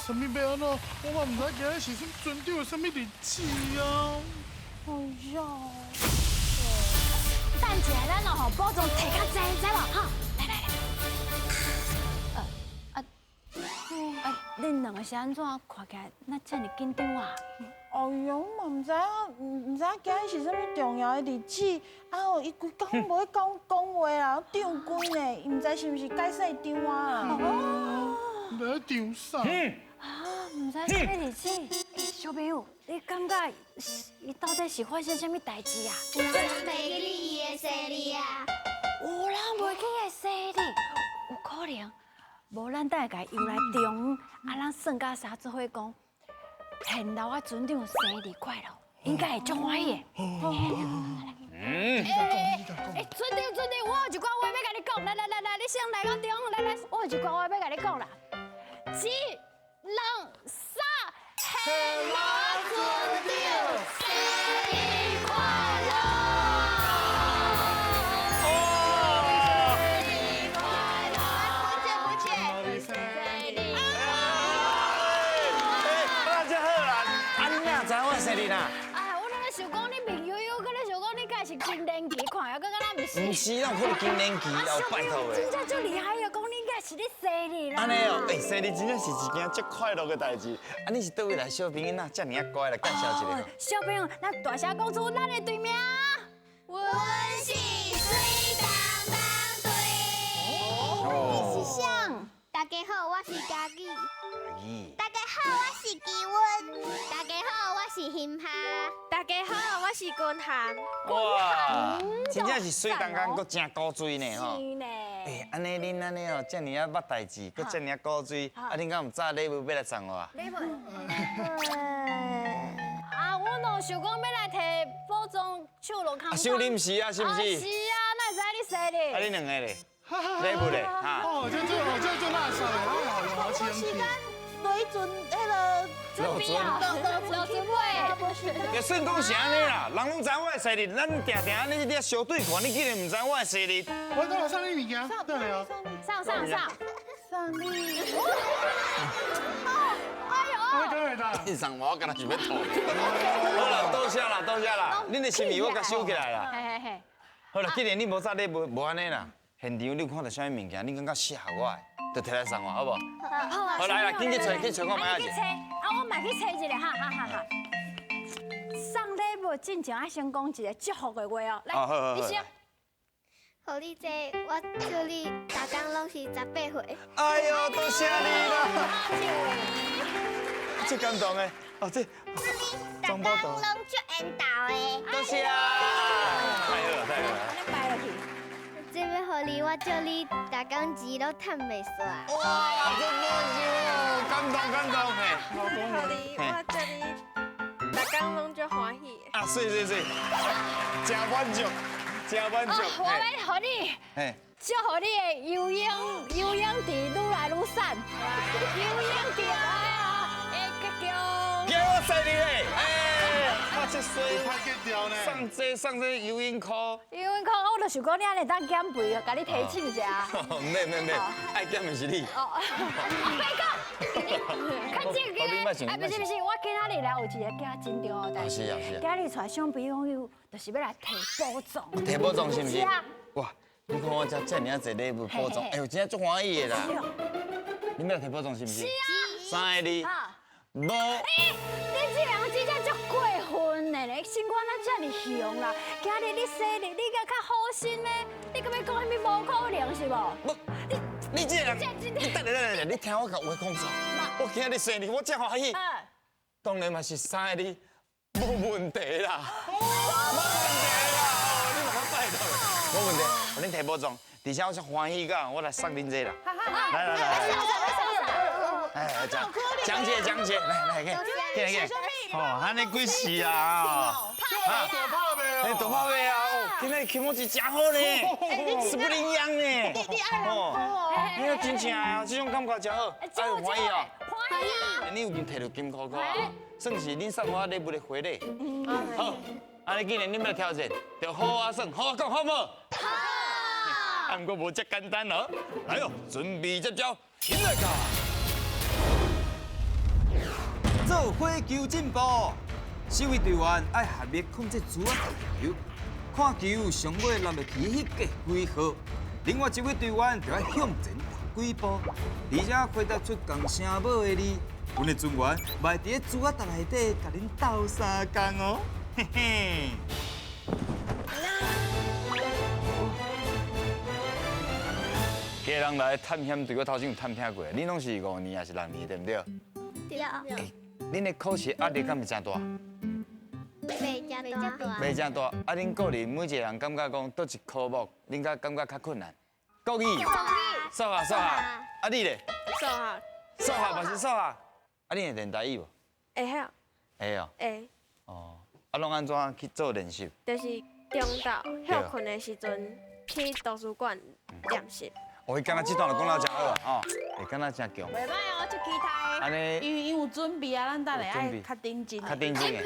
什么要安怎？我嘛唔知今日是什船长有什么日子啊？哎呀，等一下，咱哦保重提较济，知无？哈，来来来。恁两个是安怎看起来那这么紧张啊？哎呀，我嘛唔知影，唔知影今日是啥物重要的日子，啊，伊规工无咧讲话啦，张军呢，伊唔知是毋是改姓张啊？来张啥？啊，唔知啥物日子？小朋友，你感觉伊到底是发生啥物代志啊？有人袂记你伊的生日啊！有人袂记个生日，有可能。无咱等下甲伊游来中，啊，咱算甲三做伙讲，骗老啊船长生日快乐，应该会足欢喜的。船长，我有一句话要甲你讲，来，你先来到中，来，我有一句话要甲你讲啦，一、二、三，嘿马船长生日快乐！生日啦！哎，我咧想讲你面悠悠，搁咧想讲你敢是更年期，看啊，搁敢若毋是。唔是，哪有可能更年期哦，拜托真诶。正足厉害啊！讲你敢是你生日啦。安尼哦，生日真正是一件足快乐嘅代志。啊，你是倒位来小朋友呐，遮尔啊乖来介绍一下。小朋友，咱大声讲出咱的队名。阮是水当当队。你是谁？大家好，我是嘉义。咦，大家好，我是基温。大家好，我是欣夏。大家好，我是君涵。哇，真正是水当当，搁真古锥呢吼。是呢。安尼恁安尼哦，遮尔啊捌代志，搁遮尔啊古锥，啊，恁敢有早礼物要来送我啊？礼物。啊，我拢想讲要来摕保重手落空。啊，收你毋是啊，是毋是？是啊，哪会知你生日？啊，恁两个咧，礼物咧，哈。哦，这就那啥了，好时钱。间雷阵迄个准备啊，老准备。就算讲是安尼啦，人拢知我的生日，咱定定安尼咧相对看，你竟然唔知我的生日？我等下送你物件，对啊。上。上你，我等下的。你送我，敢若是要吐。好啦，多谢啦，恁的心意我甲收起来啦。嘿。好啦，既然你无早礼物，无安尼啦，现场你有看到啥物物件，你感觉适合我的，就摕来送我，好不好？好啊。好来，紧去找看卖去找，啊，我嘛去找一个，哈。送礼物进前爱先讲一个祝福的话哦，来，你先。互你这，我祝你逐工拢是18岁。哎呦，多谢你啦！最感动的，哦这。逐工拢足缘投的。多谢啊！太好了。你摆落去。这要互你，我祝你逐工钱都趁袂煞。哇，真不错，感动嘿！我祝你逐工拢足欢喜。啊，是，真满足。我要互你，祝福你的游泳池愈来愈瘦，游泳池叫我生日嘞！他这水拍结掉呢。送这游泳裤。游泳裤，我就想讲你安尼当减肥，甲你提醒一下。免，爱减的是你。哦，别讲，较正经的。不是，我今仔日来有一个较真重要代志。是。今日带小朋友，就是要来提保重。提保重是不是？是啊。哇，你看我这尔侪礼物保重，哎呦，真正足欢喜的啦。你要来提保重是不是？是啊。3个字。无。你这人真正足过分的咧，生活哪这么凶啦？今日你生日，你敢较好心呢？你敢要讲啥物无可能是无？你这个人，你等，你听我讲话讲啥？我今日生日，我真欢喜。当然嘛是3个字，无问题啦。没问题，我恁提保重，而且我是欢喜噶，我来送恁这啦。来，讲解，来，给，哦，安尼几时啊？大炮呗。大炮妹啊，哦，今日气氛是真好呢，是不一样呢。你爱人哦，哎呀，真正啊，这种感觉真好，哎，有欢喜哦。欢喜。你有已经摕到金箍箍，算是恁送我礼物的回礼。好，安尼既然恁要挑战，就好啊算，好啊讲好无？好。啊，不过无这简单哦。来哦，准备接招，现在看。做火球进步。守卫队员爱合力控制珠仔球，看球上尾落落去迄个几号。另外一位队员就要向前踏几步，而且回答出共声母的字。阮的船员卖伫咧珠仔塔内底，甲恁斗相共哦，嘿嘿。家人来探险队，我头先有探听过，恁拢是5年还是6年，对不对？对，恁的考试压力敢是真大？袂遮大，袂真大。啊，恁个人每一个人感觉讲倒一科目，恁感觉较困难？国语、数学。啊，你咧？数学嘛是数学。啊，你会练台语无？会晓，会哦。会，哦。啊，拢安怎去做练习？就是中昼休困的时阵去图书馆练习。哦，伊刚才这段就讲到真好啊，吼，会敢若真强。袂歹哦，足期待。安尼，伊有准备啊，咱等下爱有准备较认真。较认真的。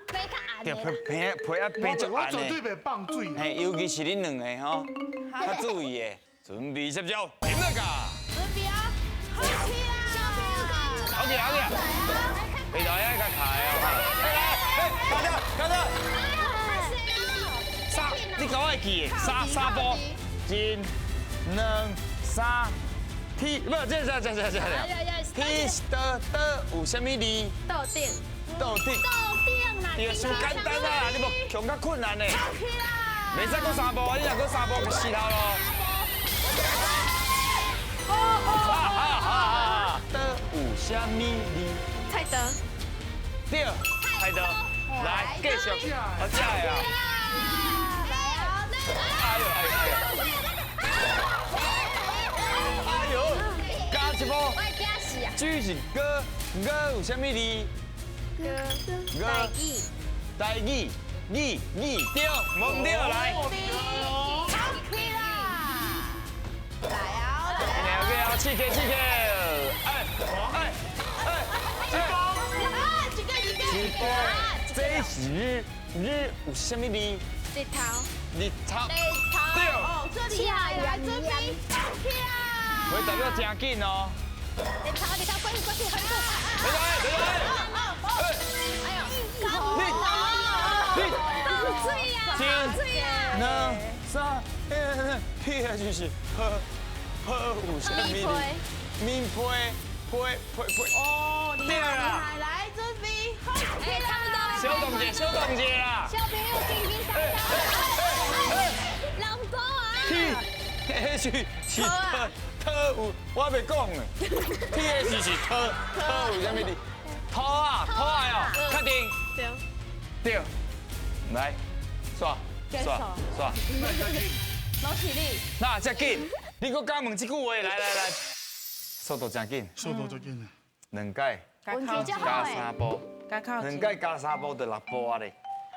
背较暗对，的啦。皮啊变足暗我绝对的。袂放水。嘿，尤其是恁两个吼，较注意的。准备接招，点那个？准备啊，好起啦！好嘅，好嘅。你台一个卡哦，搞到。三，你讲我记的，三步，进两三，踢，不，这。踢是有啥物字？斗顶，斗顶。对，上简单啊，你无强较困难的。袂使搁3步啊，你若搁3步就死头咯。得有啥物字？菜刀，对，猜到。来，继续，我这的啊。哎呦，加一步。句是歌有啥物字？台语，语对，无唔对，来。来，刺激！这是日有啥物字？日头，日头。对。起来准备，起来！会代表真紧哦。日头，过去，很速。两三，屁啊就是有啥物字？面皮。哦，对啦。来准备，好起小动作啦。小朋友轻轻松松。人多啊！迄是讨有，我袂讲呢。TS 是讨有啥物字？讨啊哦，确定？对。来，刷。拢起立。那遮紧，你搁敢问一句话？来，速度真紧。速度足紧的。两届运气较好加诶。 3步，加靠两届加3步就6步啊咧。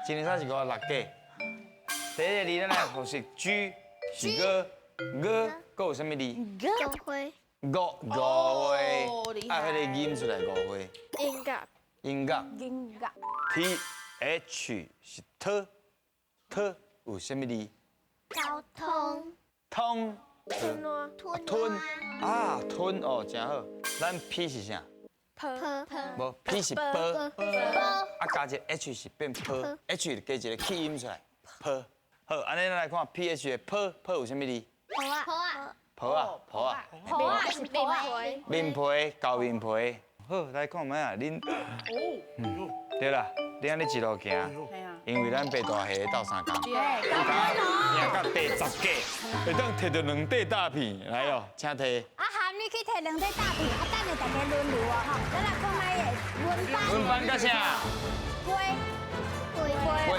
今年才是个6届。第一个字咱来学习 G 是个，搁有啥物字？就会五会，啊，迄个音出来5会。音乐。TH 是讨有啥物字？交通通。吞啊吞哦，真好。咱 P 是啥？无 P 是波，啊加一个 H 是变坡 ，H 加一个气音出来，坡。好，安尼咱来看 PH 的坡有啥物字？坡啊，面皮厚面皮。好，来看卖啊，恁。对啦，你安尼一路行，因为咱白大虾斗相共，行到第10届，会当摕到2块大片来哦，请摕。含你去摕2块大片，等下大家轮流啊吼，咱来看卖的文班甲啥？龟好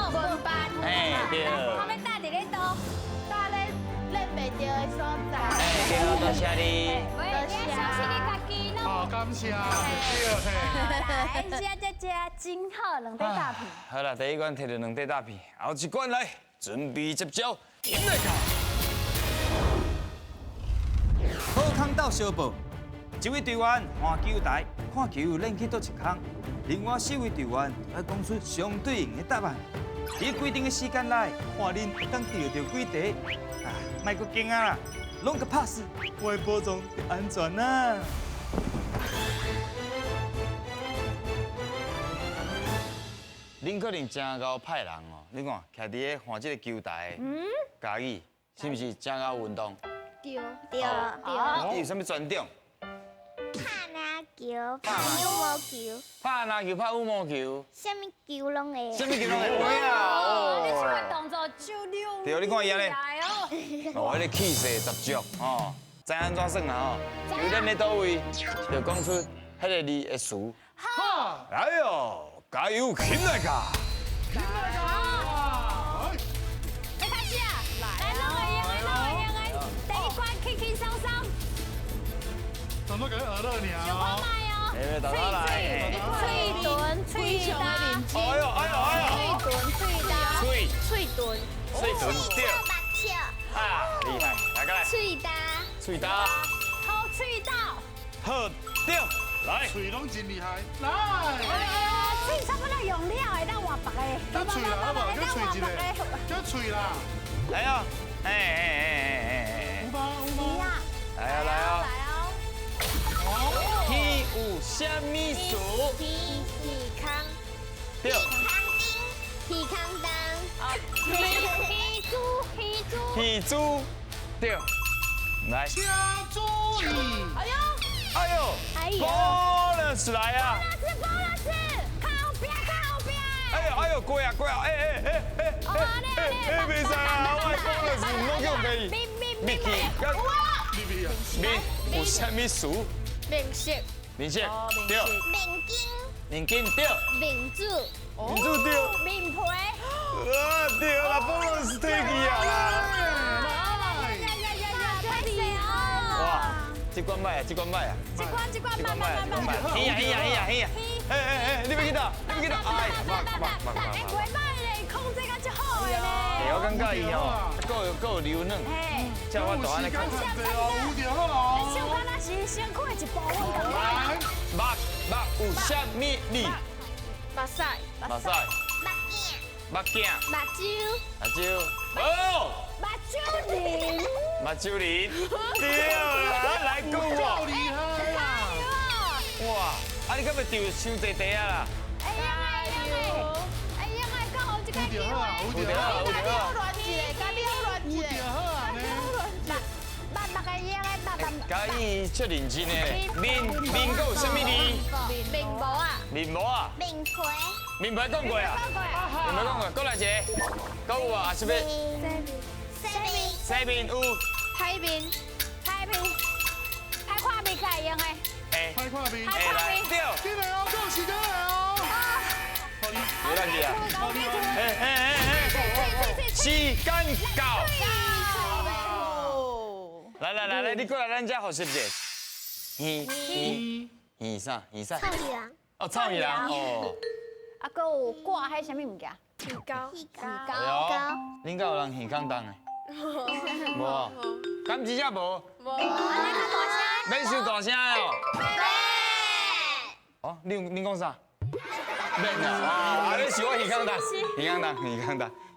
文班。哎，对。后面搭伫咧倒，搭咧袂着的所在。哎，对，多谢你。多谢你家己咯。好，感谢。来，这真好，2块大片。好啦，第一关摕到2块大片，后一关来，准备接招，赢来卡。好康斗相报，一位队员换球台，看球扔去倒一空，另外4位队员要讲出相对应的答案。在规定的时间内，看恁会当钓到几题。啊，莫阁惊啊啦，拢个 pass，我的保障就安全啦。恁可能真够派人哦。你看，徛伫咧看这个球台，家己是不是真够运动？对，你有啥物专长？拍篮球，拍羽毛球，拍篮球、拍羽毛球，什么球拢会。啥物球拢会会啊！你这个哦，动作就溜。对，你看伊安尼，来哦。哦，迄个气势十足哦，知安怎算啊？吼，有咱咧倒位，就讲出迄个字的词。哈，哎呦，加油，起来噶！要开始啊！来，弄个样的，第一关轻轻松松，怎么给讹了你小啊？快慢哦。来，大家来。喙臀，喙大，哎呦，哎呦，哎呦！喙臀，喙大，喙喙臀，喙唇对，目笑，啊，厉害，大家来，喙大，喙打，好喙到。好对，来，水拢真厉害，来，喙差不多用了的，当换别个。叫嘴啦，好不好？叫嘴一个，叫嘴啦，来哦，哎，有吗？有吗？来啊来啊！哦，天有啥物事？体康，对，体康当，天猪，对，来，加注意，哎呦，bonus 来啊！哎呦，过啊，哎，袂使啊，我 bonus 唔好叫袂，秘籍，你别啊，有啥物事？面色，面色对，面筋，面筋对，面子，面珠对，面皮。啊对啦，bonus 退去啊啦！哇，这关歹啊，这关歹啊，这关歹啊，嘿呀，哎，你要去倒？哎呀，我感觉伊吼，够有流嫩，叫我大安尼看。有点好，目有啥物字？目屎，目屎，目镜，目镜，目睭，目睭，哦，目睭林，对啦，来讲我，厉害啦！哇，啊你敢要丢伤济地啊啦？有点好，有点好，有点好，有点好啊呢。嘉义出认真诶，面个有啥物字？面膜啊，面膜啊，面皮，面皮讲过啊，面皮讲过，过来一个，讲有啊，是要洗面有，海面，诶，拍跨面，会来对，进来哦，恭喜进来哦！有咱去啊，时间到，来，你过来咱遮学习者，耳啥？臭羊，哦，臭耳人哦，啊，还有挂还什么物件？提高，哎呦，恁敢有人耳孔重诶？无啊，敢真正无？免收大声哦。哦，你讲啥？免啊！啊，你是我耳孔重，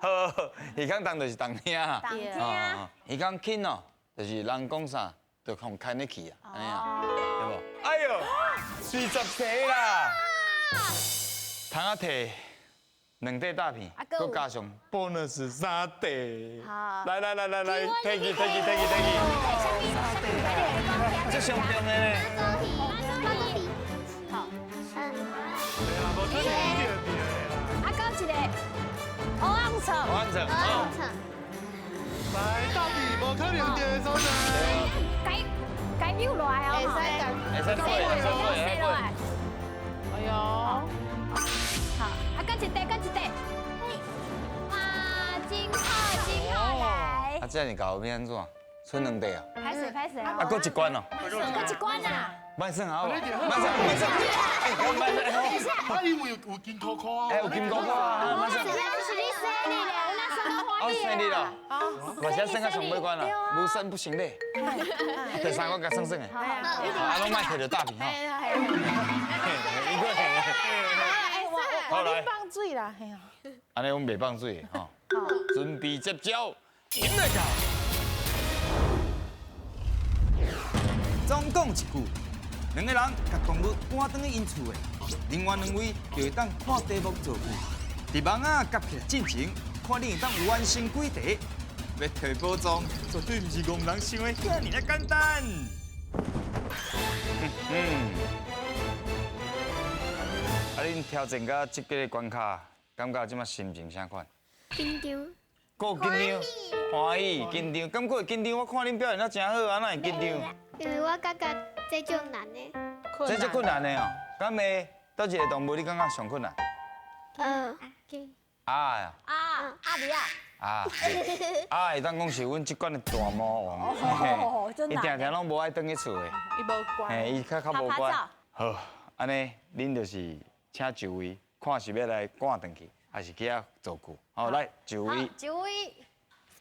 好，耳孔重就是重听啊。耳孔轻哦，就是人讲啥，就互牵得去啊，安尼啊，对无？哎呦，20题啦！汤啊摕2块大片，搁加上 bonus 3题。来，摕去。这上重的呢？无可能一点点。还有一个黑红色，完成，好。来，到底无可能点所在？该扭落来哦，会使过。哎呦，好，啊，搁一块，哇，真好来，啊，这样搞变安怎？剩2题啊？拍死啊，搁一关哦。搁一关啊，慢算好无？慢算。啊，因为有金箍箍啊。哎，有金箍箍啊，慢算。是你生日咧，那生日欢喜生日了，我现在算到上尾关了，无算不行嘞。第3关甲算的，啊，拢莫摕到大片吼。好来，放水啦，嘿啊！安尼阮袂放水吼，准备接招，进来搞。总讲一句，2个人甲动物赶转去因厝的，另外2位就会当看题目做句，伫网啊夹起来进前，看你会当完成几题。要摕宝藏，绝对毋是憨人想的遐尔啊简单。啊，恁挑战到这个关卡，感觉即马心情啥款？紧张，够紧张，欢喜，紧张，感觉会紧张。我看恁表现得真好，安那会紧张？因为我感觉这种难的。这最困难的哦。敢会倒一个动物你感觉上困难？啊呀！阿弟啊，啊，会当讲是阮即馆的大魔王，伊定定拢无爱倒去厝的，伊无乖。嘿，伊较无乖。好，安尼恁就是请就位，看是要来赶转去，还是去遐做久？好，来就位，九位，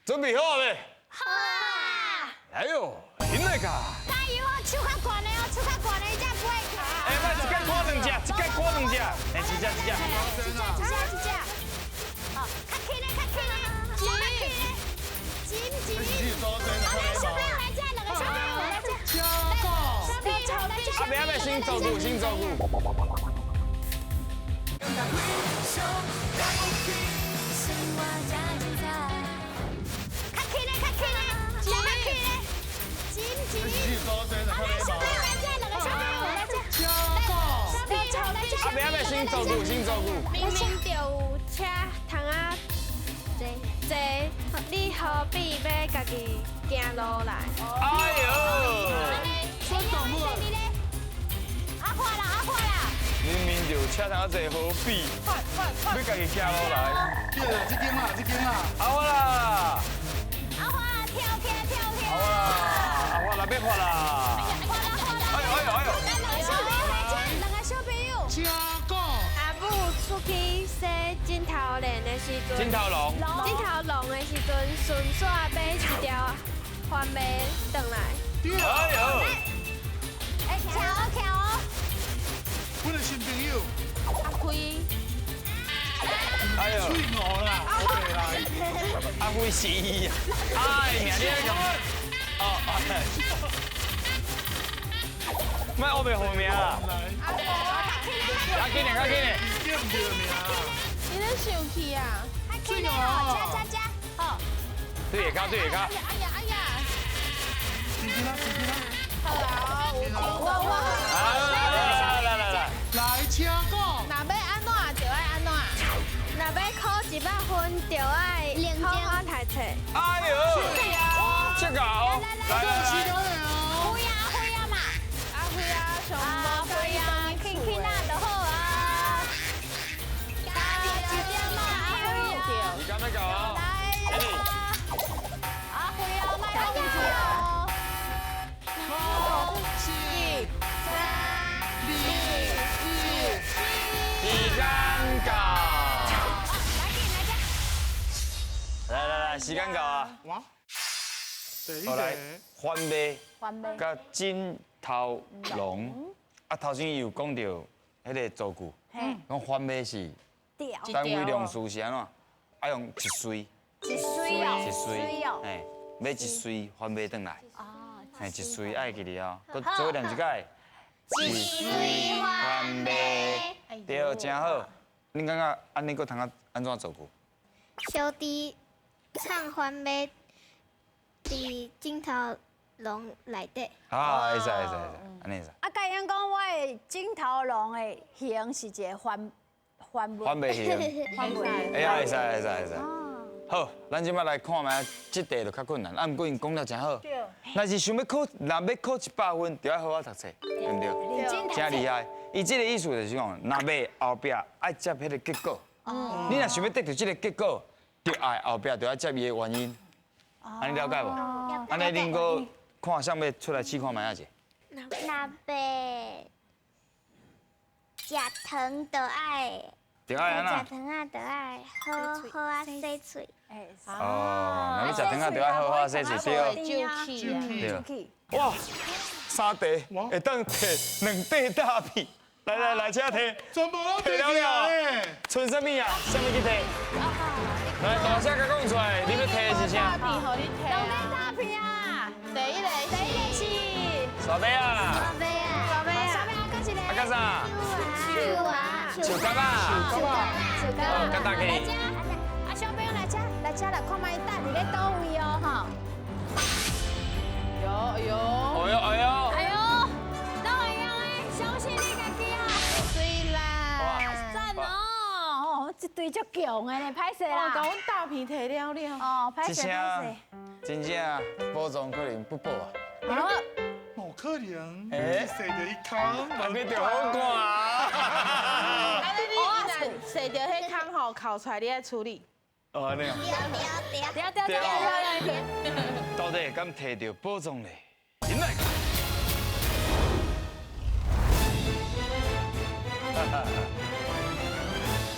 准备好未？好啊！来哟，恁来甲！加油哦，手较悬的哦，手较悬的，伊才不会卡。哎，莫一间看两只，一间看两只，哎，一只。一只。好，较轻的，较轻的，急，好，来小朋友来这，两个小朋友来这，请讲。小朋友来这。啊，别别，先照顾，先照顾。较轻的，较轻的，小较轻的，紧。好，来小朋友来这，两个小朋友来这，请讲。小朋友来这。啊，别别，先照顾，先照顾。明明就有车通啊坐，你何必要家己行路来？哎呦！选动物。阿花啦！明明就车头坐何必？要家己行路来。对了，这间啊。好啊啦！阿花跳起来，好啊啦！啊，我来要发啦！哎呦！两个小朋友来这，两个小朋友。请讲。阿母出去洗枕头链的时阵，金头龙。枕头弄的时阵，顺续买一条番麦回来。对啊。哎呦！哎，跳哦！我的新朋友。阿开，哎呦！最牛啦，OK 啦。阿辉是伊啊！哎，命你咁。哦。莫后面名啊！较紧的。叫唔对名。你咧生气啊？最牛哦！加，好。对下骹。哎呀！好啦，来。来，请讲。若要安怎就爱安怎。若要考100分，就爱好好读册。哎呦！这个好。来。灰啊嘛！阿辉啊，上无灰啊，轻啊就好啊。加一点嘛，阿灰啊！你敢要搞啊？来，阿灰啊，卖到进去哦。时间到。来，时间到啊！哇。好来，番麦完美。甲枕头龙啊，头先有讲到迄个造句，讲番麦是掉。单位量数是安怎？爱用一穗，一水哦。嘿，买一穗番麦转来，哦。嘿，一穗爱记哩哦，搁做练一摆，一水番麦。对，真好。恁感觉安尼搁通啊安怎造句？小弟唱番麦伫镜头笼内底。啊，会使，安尼会使。啊，甲因讲我的镜头龙的形是一个番麦。番麦香，哎呀，会使。好，咱即摆来看觅，即题就较困难，啊，毋过因讲了真好。若是想要考100分，就要好好读册，对毋对？真厉害。伊即个意思就是讲，若要后壁爱接迄个结果。你若想要得到即个结果，就爱后壁就要接伊的原因。安尼了解无？安尼恁个看啥物出来试看觅下者。若要食糖就爱，就爱安那食。糖啊就爱好啊洗嘴。哦，要食糖啊，就要好好洗嘴对。就气。哇，3题会当摕2块大币。来，请摕。全部都摕了了。剩什么啊？什么去摕？来，大声甲讲出来，你要摕的是啥？大互你摕啊！大片啊！第一个是沙杯啊！宝贝啊，小朋友，搁一个。啊，干啥？树啊，树干啊，树干啊，干大给来吃，啊，小朋友来吃，来看卖大伫咧倒位哦，哈。哎呦，哎呦，都一样诶，相信你家己啊。对啦，赞哦，哦，这堆足强的呢，歹势哇，啦。把阮大片摕了了。哦，歹势歹势。真正保重可能不保啊。好，冇可能，哎射着一坑，旁边就好寒啊。啊，你若射着迄坑吼，考出来你爱处理。哦，安尼啊。掉，到底会敢摕到保重嘞？进来。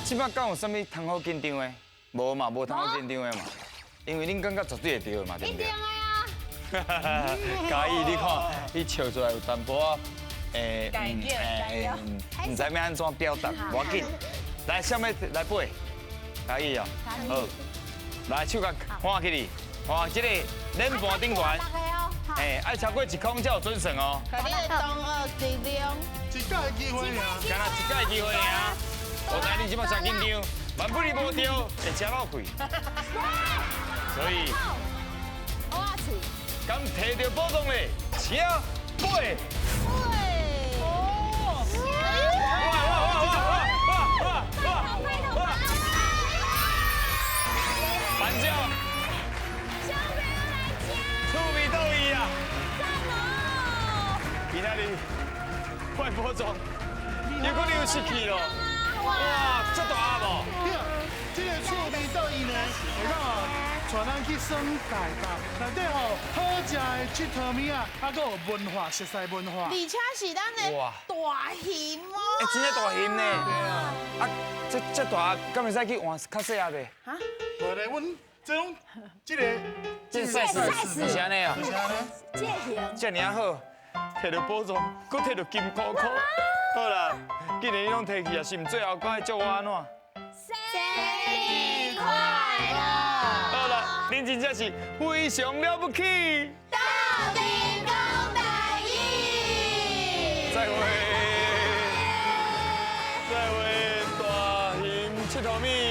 即摆敢有啥物通好紧张的？无嘛，无通好紧张的嘛。因为恁感觉绝对会对的嘛，对不对？一定的啊。嘉义，你看，你笑出来有淡薄仔，唔知要安怎表达，无要紧。来，啥物来背？嘉义哦，好，来手甲换起你，换这个冷盘顶端，爱超过1空才有准算哦。甲你的同学力量。一届的机会啊！敢若一届机会尔，我知你即摆真紧张，万不你无着会吃老亏。所以，敢摕到保重嘞，请背。班长，趣味到伊啊！今仔日快保重，如果你有失去咯，哇，这大无？对，这个厝味到伊呢，会当哦，带咱去耍大道，内底吼好食的佚佗物啊，还佫有文化，熟悉文化。而且是咱的哇大型哦。真正大型呢！啊，这大，敢会使去换较细仔的？哈？无咧，阮这种这个这赛事是安尼啊？是安尼。这型。这尔好，摕到保重，搁摕到金箍箍。好啦，既然你拢摕去啊，是毋最后该祝我安怎？生日快乐！好啦，恁真正是非常了不起。大兵公大义。再会，大型佚佗物。